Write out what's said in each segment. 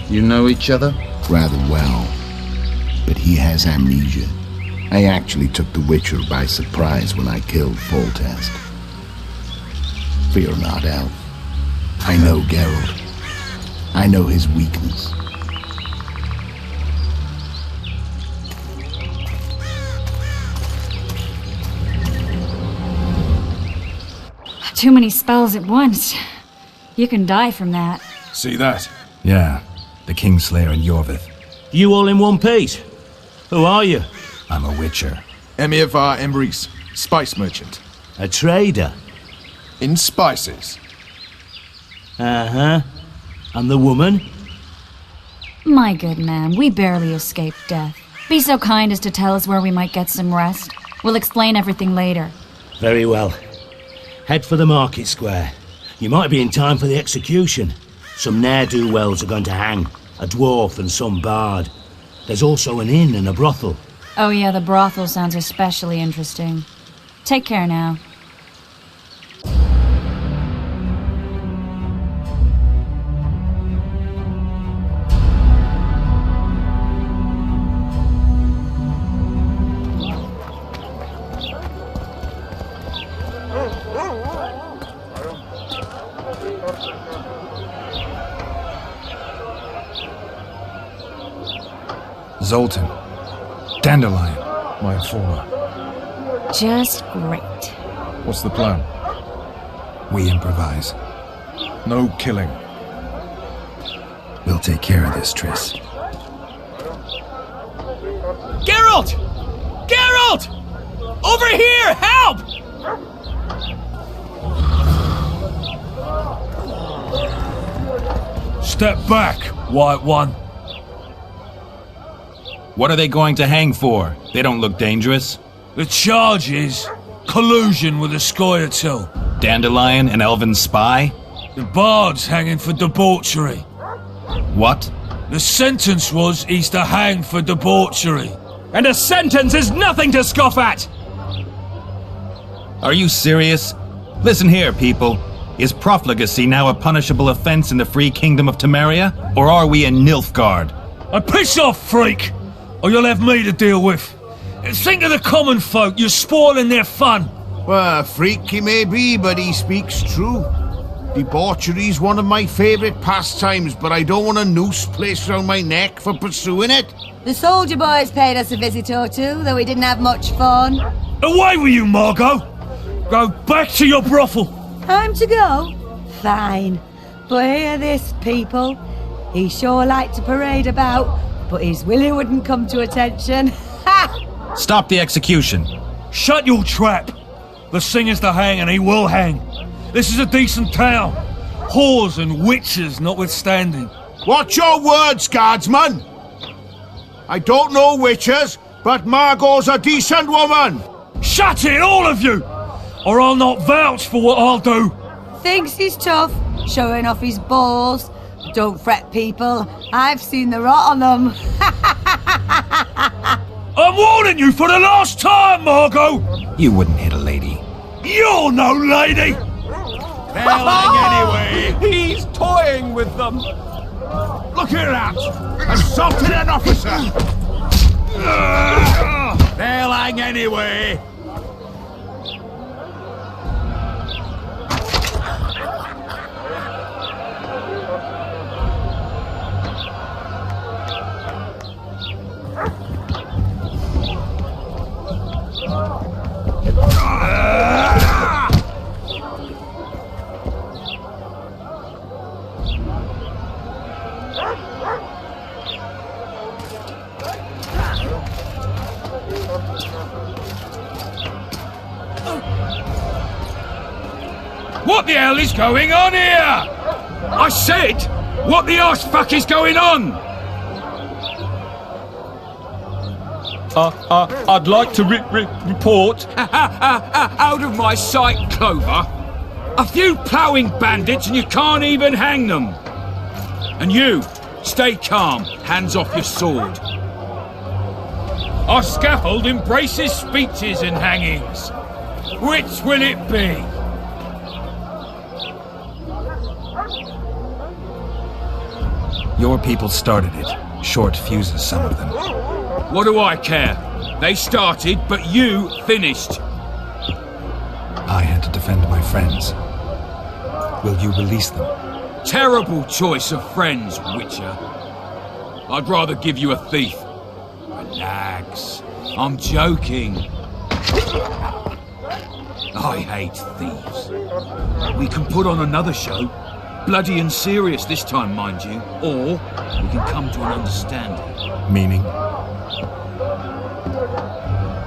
You know each other? Rather well. But he has amnesia. I actually took the Witcher by surprise when I killed Foltest. Fear not, Elf. I know Geralt. I know his weakness. Too many spells at once. You can die from that. See that? Yeah, the Kinslayer and Iorveth. You all in one piece? Who are you? I'm a Witcher. Emir var Emrys, spice merchant. A trader? In spices. Uh-huh. And the woman? My good man, we barely escaped death. Be so kind as to tell us where we might get some rest. We'll explain everything later. Very well. Head for the market square. You might be in time for the execution. Some ne'er-do-wells are going to hang. A dwarf and some bard. There's also an inn and a brothel. Oh yeah, the brothel sounds especially interesting. Take care now. Zoltan. Dandelion, my informer. Just great. What's the plan? We improvise. No killing. We'll take care of this, Triss. Geralt! Geralt! Over here! Help! Step back, White One. What are they going to hang for? They don't look dangerous. The charge is collusion with the scoia'tael. Dandelion, an elven spy? The bard's hanging for debauchery. What? The sentence was he's to hang for debauchery. And a sentence is nothing to scoff at! Are you serious? Listen here, people. Is profligacy now a punishable offense in the free kingdom of Temeria? Or are we in Nilfgaard? Piss off, freak! Or you'll have me to deal with. Think of the common folk, you're spoiling their fun. Well, a freak he may be, but he speaks true. Debauchery's one of my favourite pastimes, but I don't want a noose placed around my neck for pursuing it. The soldier boys paid us a visit or two, though we didn't have much fun. Away with you, Margot! Go back to your brothel! Time to go? Fine. But hear this, people. He sure liked to parade about, but his willy wouldn't come to attention. Ha! Stop the execution. Shut your trap! The singer's to hang and he will hang. This is a decent town. Whores and witches notwithstanding. Watch your words, guardsman! I don't know witches, but Margot's a decent woman! Shut it, all of you! Or I'll not vouch for what I'll do! Thinks he's tough, showing off his balls. Don't fret, people. I've seen the rot on them. I'm warning you for the last time, Margot! You wouldn't hit a lady. You're no lady! They'll hang anyway! He's toying with them! Look at that! Assaulted an officer! They'll hang anyway! What the hell is going on here? I said, what the arse fuck is going on? I'd like to report... Out of my sight, Clover. A few ploughing bandits and you can't even hang them. And you, stay calm, hands off your sword. Our scaffold embraces speeches and hangings. Which will it be? Your people started it. Short fuses, some of them. What do I care? They started, but you finished. I had to defend my friends. Will you release them? Terrible choice of friends, Witcher. I'd rather give you a thief. Relax. I'm joking. I hate thieves. We can put on another show. Bloody and serious this time, mind you. Or we can come to an understanding. Meaning?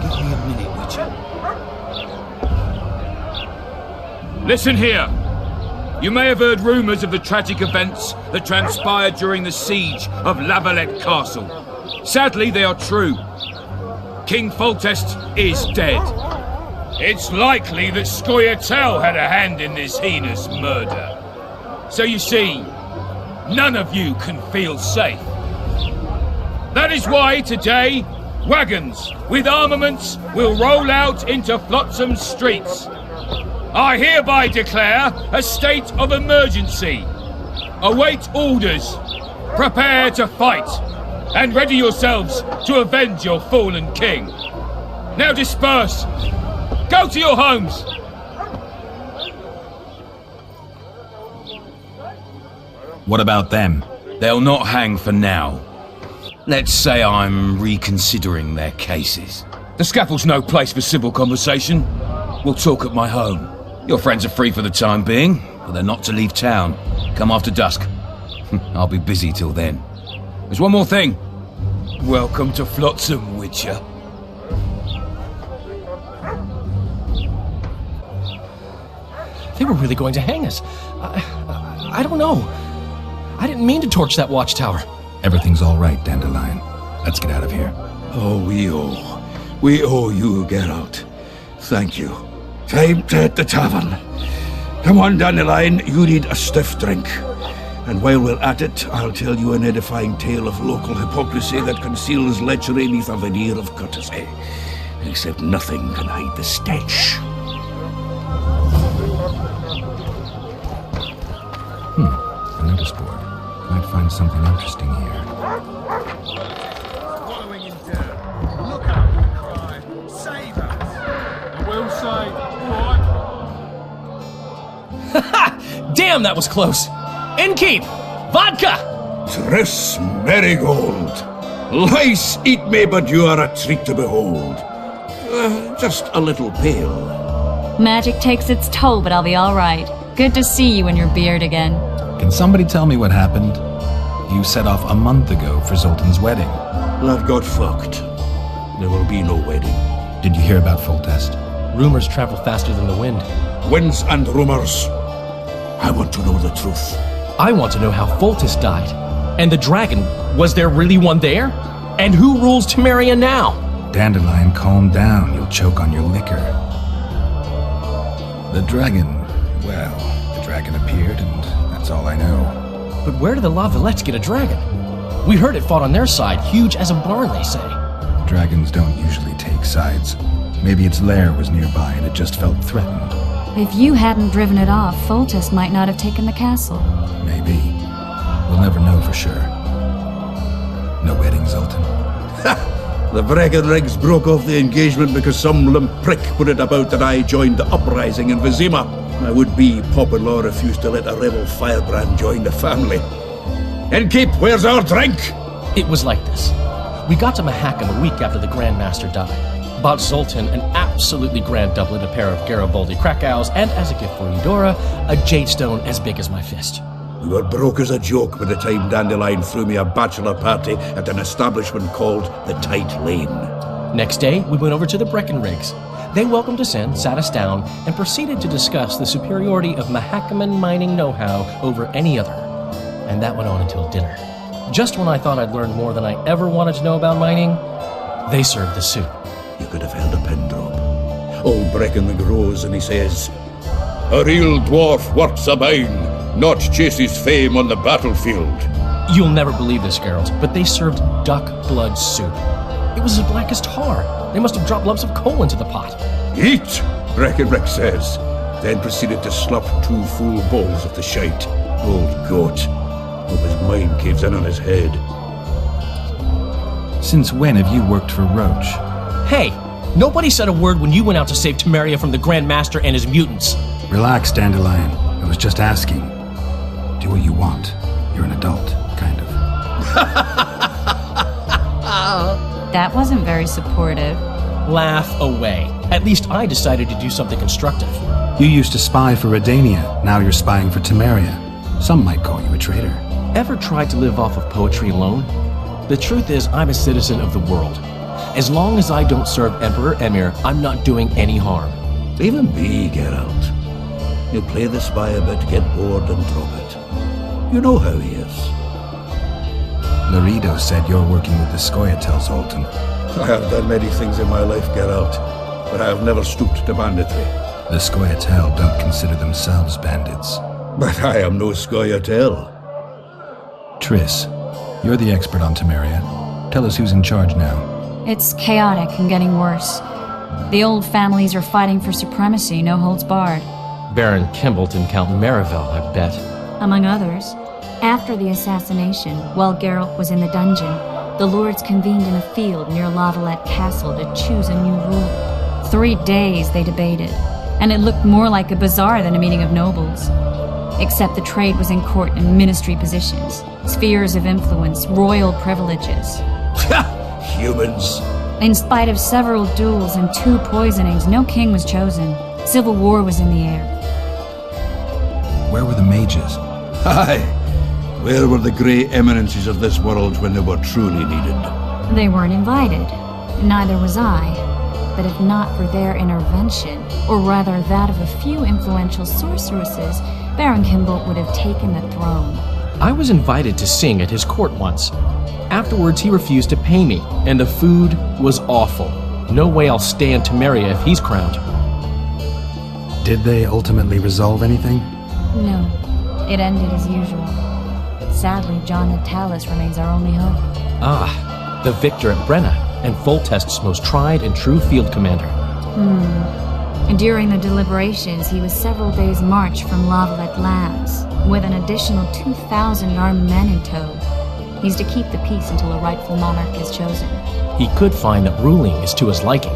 Give me a minute, Witcher. Listen here. You may have heard rumours of the tragic events that transpired during the siege of Lavalette Castle. Sadly, they are true. King Foltest is dead. It's likely that Scoia'tael had a hand in this heinous murder. So you see, none of you can feel safe. That is why today, wagons with armaments will roll out into Flotsam streets. I hereby declare a state of emergency. Await orders. Prepare to fight. And ready yourselves to avenge your fallen king. Now disperse. Go to your homes. What about them? They'll not hang for now. Let's say I'm reconsidering their cases. The scaffold's no place for civil conversation. We'll talk at my home. Your friends are free for the time being, but they're not to leave town. Come after dusk. I'll be busy till then. There's one more thing. Welcome to Flotsam, Witcher. They were really going to hang us. I don't know. I didn't mean to torch that watchtower. Everything's all right, Dandelion. Let's get out of here. Oh, we owe you, Geralt. Thank you. Time to hit the tavern. Come on, Dandelion, you need a stiff drink. And while we're at it, I'll tell you an edifying tale of local hypocrisy that conceals lechery neath a veneer of courtesy. Except nothing can hide the stench. A notice board. Might find something interesting here. Following him down. Look out and cry. Save us. And we'll say, alright. Damn, that was close. Innkeep! Vodka! Tris Marigold. Lice eat me, but you are a treat to behold. Just a little pale. Magic takes its toll, but I'll be all right. Good to see you in your beard again. Can somebody tell me what happened? You set off a month ago for Zoltan's wedding. Love got fucked. There will be no wedding. Did you hear about Foltest? Rumors travel faster than the wind. Winds and rumors. I want to know the truth. I want to know how Foltest died. And the dragon, was there really one there? And who rules Temeria now? Dandelion, calm down. You'll choke on your liquor. The dragon, well, the dragon appeared and that's all I know. But where did the Lavalettes get a dragon? We heard it fought on their side, huge as a barn, they say. Dragons don't usually take sides. Maybe its lair was nearby and it just felt threatened. If you hadn't driven it off, Foltest might not have taken the castle. Maybe. We'll never know for sure. No wedding, Zoltan. The Breckenrigs broke off the engagement because some limp prick put it about that I joined the uprising in Vizima. My would-be pop-in-law refused to let a rebel firebrand join the family. Innkeep, where's our drink? It was like this. We got to Mahakam a week after the Grandmaster died. Bought Zoltan an absolutely grand doublet, a pair of Garibaldi Krakau's, and as a gift for Eudora, a jade stone as big as my fist. We were broke as a joke by the time Dandelion threw me a bachelor party at an establishment called the Tight Lane. Next day, we went over to the Breckenrigs. They welcomed us in, sat us down, and proceeded to discuss the superiority of Mahakaman mining know-how over any other. And that went on until dinner. Just when I thought I'd learned more than I ever wanted to know about mining, they served the soup. You could have held a pin drop. Old Breckenrig rose and he says, "A real dwarf works a mine, not chases fame on the battlefield." You'll never believe this, Geralt, but they served duck blood soup. It was as black as tar. They must have dropped lumps of coal into the pot. "Eat," Breckenrig says, then proceeded to slop 2 full bowls of the shite. Old goat. Hope his mind caves in on his head. Since when have you worked for Roche? Hey, nobody said a word when you went out to save Temeria from the Grand Master and his mutants. Relax, Dandelion. I was just asking. Do what you want. You're an adult, kind of. That wasn't very supportive. Laugh away. At least I decided to do something constructive. You used to spy for Redania. Now you're spying for Temeria. Some might call you a traitor. Ever tried to live off of poetry alone? The truth is, I'm a citizen of the world. As long as I don't serve Emperor Emir, I'm not doing any harm. Even me, Geralt. You play the spy a bit, get bored and drop it. You know how he is. Laredo said you're working with the scoia'tael, Zoltan. I have done many things in my life, Geralt, but I have never stooped to banditry. The scoia'tael don't consider themselves bandits. But I am no scoia'tael. Triss, you're the expert on Temeria. Tell us who's in charge now. It's chaotic and getting worse. The old families are fighting for supremacy, no holds barred. Baron Kimbalt and Count Marivelle, I bet. Among others. After the assassination, while Geralt was in the dungeon, the lords convened in a field near Lavalette Castle to choose a new ruler. 3 days they debated, and it looked more like a bazaar than a meeting of nobles. Except the trade was in court and ministry positions, spheres of influence, royal privileges. Humans. In spite of several duels and 2 poisonings, no king was chosen. Civil war was in the air. Where were the mages? Aye. Where were the grey eminences of this world when they were truly needed? They weren't invited. Neither was I. But if not for their intervention, or rather that of a few influential sorceresses, Baron Kimbalt would have taken the throne. I was invited to sing at his court once. Afterwards, he refused to pay me, and the food was awful. No way I'll stay in Temeria if he's crowned. Did they ultimately resolve anything? No. It ended as usual. Sadly, John Natalis remains our only hope. Ah, the victor at Brenna, and Foltest's most tried and true field commander. During the deliberations, he was several days' march from Lavalette Lands, with an additional 2,000 armed men in tow. He's to keep the peace until a rightful monarch is chosen. He could find that ruling is to his liking.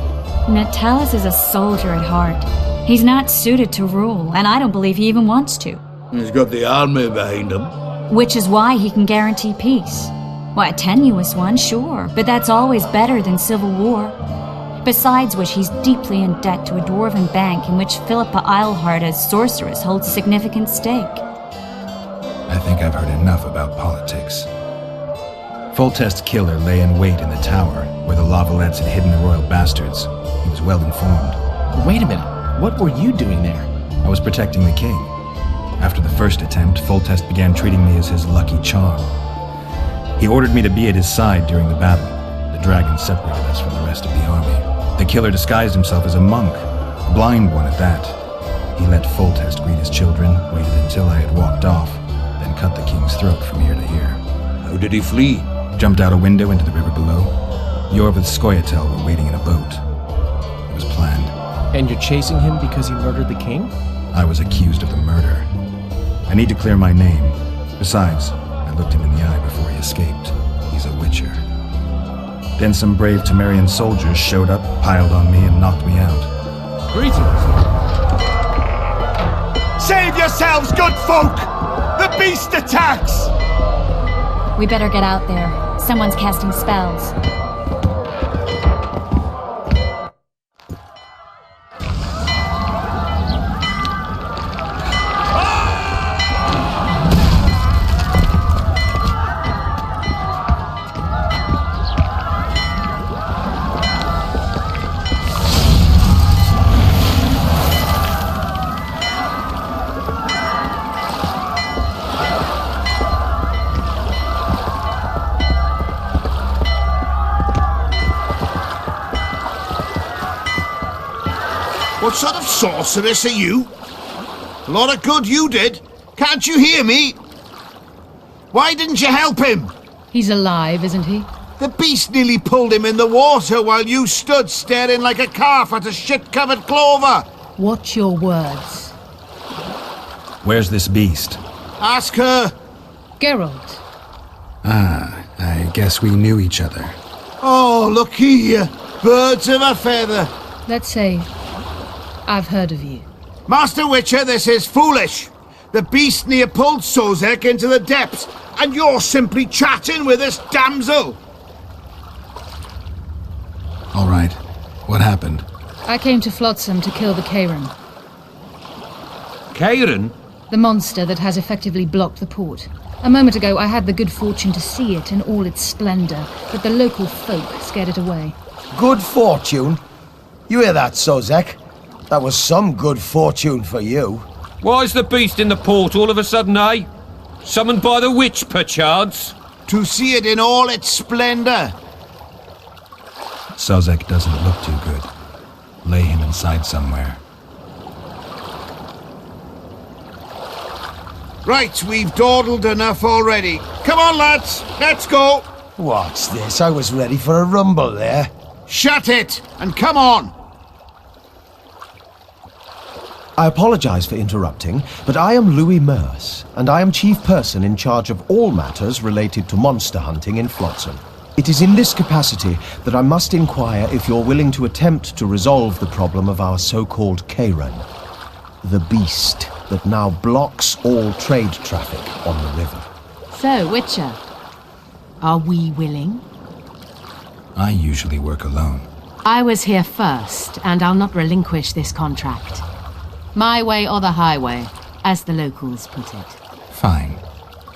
Natalis is a soldier at heart. He's not suited to rule, and I don't believe he even wants to. He's got the army behind him. Which is why he can guarantee peace. Why, a tenuous one, sure, but that's always better than civil war. Besides which, he's deeply in debt to a dwarven bank in which Philippa Eilhart, as sorceress, holds a significant stake. I think I've heard enough about politics. Foltest's killer lay in wait in the tower, where the Lavalettes had hidden the royal bastards. He was well informed. Wait a minute, what were you doing there? I was protecting the king. After the first attempt, Foltest began treating me as his lucky charm. He ordered me to be at his side during the battle. The dragon separated us from the rest of the army. The killer disguised himself as a monk, a blind one at that. He let Foltest greet his children, waited until I had walked off, then cut the king's throat from ear to ear. How did he flee? Jumped out a window into the river below. Iorveth's scoia'tael were waiting in a boat. It was planned. And you're chasing him because he murdered the king? I was accused of the murder. I need to clear my name. Besides, I looked him in the eye before he escaped. He's a witcher. Then some brave Temerian soldiers showed up, piled on me, and knocked me out. Greetings. Save yourselves, good folk! The beast attacks! We better get out there. Someone's casting spells. What sort of sorceress are you? A lot of good you did. Can't you hear me? Why didn't you help him? He's alive, isn't he? The beast nearly pulled him in the water while you stood staring like a calf at a shit-covered clover. Watch your words. Where's this beast? Ask her. Geralt. Ah, I guess we knew each other. Oh, look here. Birds of a feather. Let's say I've heard of you. Master Witcher, this is foolish. The beast near pulled Josech into the depths, and you're simply chatting with this damsel. All right. What happened? I came to Flotsam to kill the Kairan. Kairan? The monster that has effectively blocked the port. A moment ago, I had the good fortune to see it in all its splendor, but the local folk scared it away. Good fortune? You hear that, Josech? That was some good fortune for you. Why's the beast in the port all of a sudden, eh? Summoned by the witch, perchance? To see it in all its splendor. Josech doesn't look too good. Lay him inside somewhere. Right, we've dawdled enough already. Come on, lads, let's go. What's this? I was ready for a rumble there. Shut it, and come on. I apologize for interrupting, but I am Louis Merce, and I am chief person in charge of all matters related to monster hunting in Flotsam. It is in this capacity that I must inquire if you're willing to attempt to resolve the problem of our so-called Kairan, the beast that now blocks all trade traffic on the river. So, Witcher, are we willing? I usually work alone. I was here first, and I'll not relinquish this contract. My way or the highway, as the locals put it. Fine.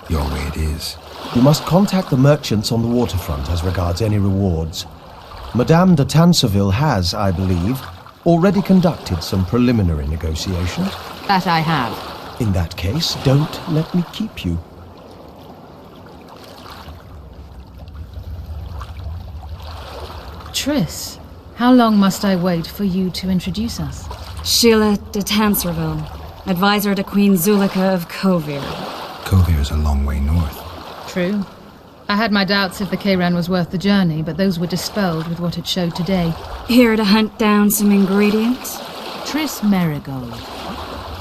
Your way it is. You must contact the merchants on the waterfront as regards any rewards. Madame de Tanseville has, I believe, already conducted some preliminary negotiations. That I have. In that case, don't let me keep you. Triss, how long must I wait for you to introduce us? Sheila de Tanserville, advisor to Queen Zulika of Kovir. Kovir's a long way north. True. I had my doubts if the Kairan was worth the journey, but those were dispelled with what it showed today. Here to hunt down some ingredients? Triss Merigold.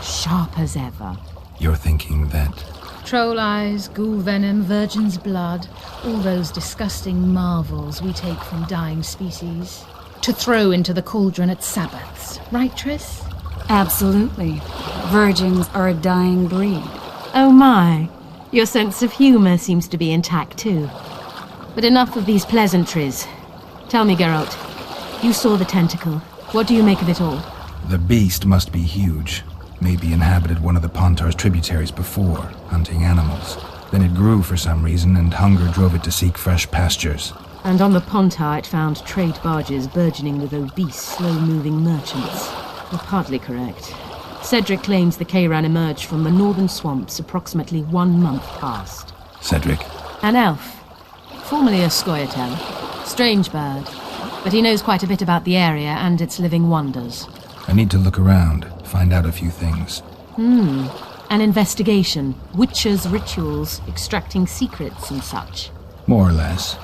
Sharp as ever. You're thinking that... Troll eyes, ghoul venom, virgin's blood, all those disgusting marvels we take from dying species, to throw into the cauldron at Sabbaths. Right, Triss? Absolutely. Virgins are a dying breed. Oh my. Your sense of humor seems to be intact too. But enough of these pleasantries. Tell me, Geralt, you saw the tentacle. What do you make of it all? The beast must be huge. Maybe inhabited one of the Pontar's tributaries before, hunting animals. Then it grew for some reason, and hunger drove it to seek fresh pastures. And on the Pontar it found trade barges burgeoning with obese, slow-moving merchants. You're partly correct. Cedric claims the Kairan emerged from the northern swamps approximately 1 month past. Cedric? An elf. Formerly a scoia'tael. Strange bird. But he knows quite a bit about the area and its living wonders. I need to look around, find out a few things. An investigation. Witches' rituals, extracting secrets and such. More or less.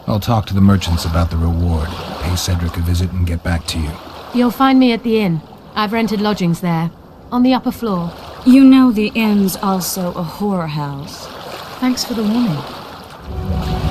I'll talk to the merchants about the reward, pay Cedric a visit and get back to you. You'll find me at the inn. I've rented lodgings there, on the upper floor. You know the inn's also a whorehouse. Thanks for the warning.